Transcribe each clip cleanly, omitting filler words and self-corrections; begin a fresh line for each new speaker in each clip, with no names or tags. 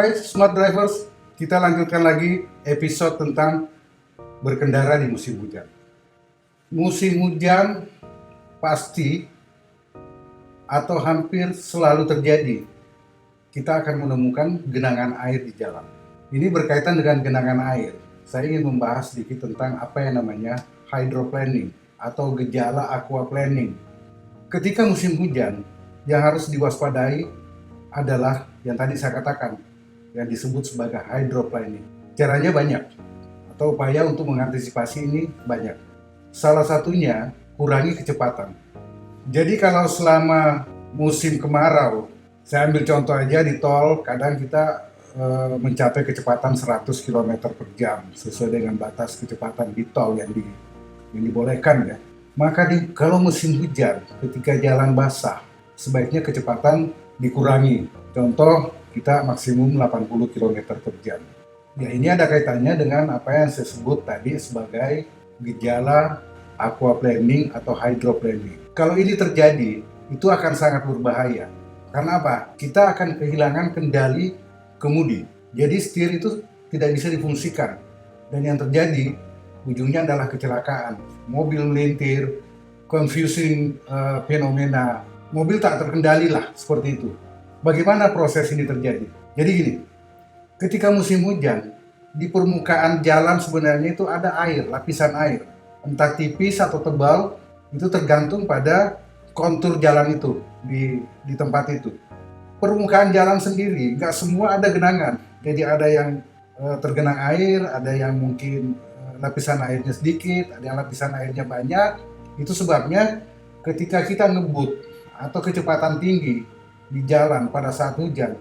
Hai Smart Drivers, kita lanjutkan lagi episode tentang berkendara di musim hujan. Musim hujan pasti atau hampir selalu terjadi. Kita akan menemukan genangan air di jalan. Ini berkaitan dengan genangan air. Saya ingin membahas sedikit tentang apa yang namanya hydroplaning atau gejala aquaplaning. Ketika musim hujan, yang harus diwaspadai adalah yang tadi saya katakan, yang disebut sebagai hydroplaning. Caranya banyak, atau upaya untuk mengantisipasi ini banyak. Salah satunya, kurangi kecepatan. Jadi kalau selama musim kemarau, saya ambil contoh aja di tol, kadang kita mencapai kecepatan 100 km per jam sesuai dengan batas kecepatan di tol yang dibolehkan ya. Maka kalau musim hujan, ketika jalan basah, sebaiknya kecepatan dikurangi. Contoh, kita maksimum 80 km per jam. Ya, ini ada kaitannya dengan apa yang saya sebut tadi sebagai gejala aquaplaning atau hydroplaning. Kalau ini terjadi, itu akan sangat berbahaya. Karena apa? Kita akan kehilangan kendali kemudi. Jadi setir itu tidak bisa difungsikan. Dan yang terjadi, ujungnya adalah kecelakaan. Mobil melintir, confusing fenomena. Mobil tak terkendali lah, seperti itu. Bagaimana proses ini terjadi? Jadi gini, ketika musim hujan, di permukaan jalan sebenarnya itu ada air, lapisan air. Entah tipis atau tebal, itu tergantung pada kontur jalan itu, di tempat itu. Permukaan jalan sendiri, nggak semua ada genangan. Jadi ada yang tergenang air, ada yang mungkin lapisan airnya sedikit, ada yang lapisan airnya banyak. Itu sebabnya ketika kita ngebut atau kecepatan tinggi di jalan pada saat hujan,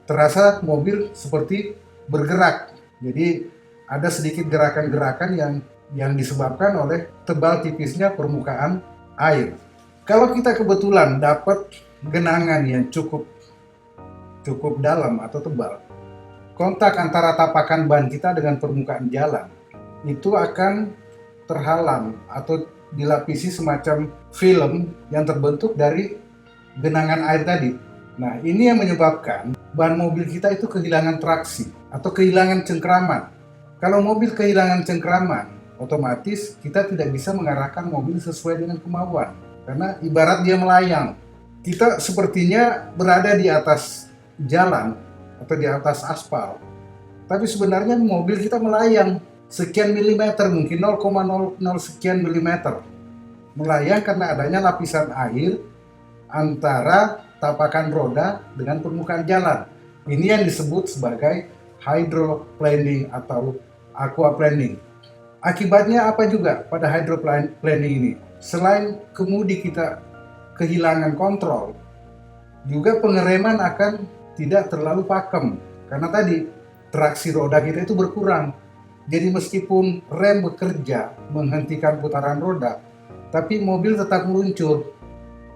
terasa mobil seperti bergerak. Jadi ada sedikit gerakan-gerakan yang disebabkan oleh tebal tipisnya permukaan air. Kalau kita kebetulan dapat genangan yang cukup dalam atau tebal, kontak antara tapakan ban kita dengan permukaan jalan itu akan terhalang atau dilapisi semacam film yang terbentuk dari genangan air tadi. Nah, ini yang menyebabkan ban mobil kita itu kehilangan traksi atau kehilangan cengkraman. Kalau mobil kehilangan cengkraman, otomatis kita tidak bisa mengarahkan mobil sesuai dengan kemauan. Karena ibarat dia melayang. Kita sepertinya berada di atas jalan atau di atas aspal. Tapi sebenarnya mobil kita melayang sekian milimeter, mungkin 0,00 sekian milimeter. Melayang karena adanya lapisan air antara tapakan roda dengan permukaan jalan. Ini yang disebut sebagai hydroplaning atau aquaplaning. Akibatnya apa juga pada hydroplaning ini? Selain kemudi kita kehilangan kontrol, juga pengereman akan tidak terlalu pakem. Karena tadi traksi roda kita itu berkurang. Jadi meskipun rem bekerja menghentikan putaran roda, tapi mobil tetap meluncur.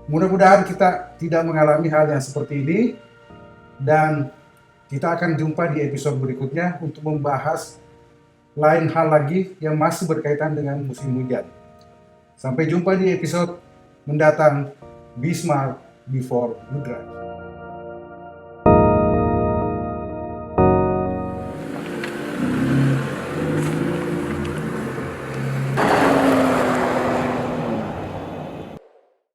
Mudah-mudahan kita tidak mengalami hal yang seperti ini, dan kita akan jumpa di episode berikutnya untuk membahas lain hal lagi yang masih berkaitan dengan musim hujan. Sampai jumpa di episode mendatang. Be smart before you drive.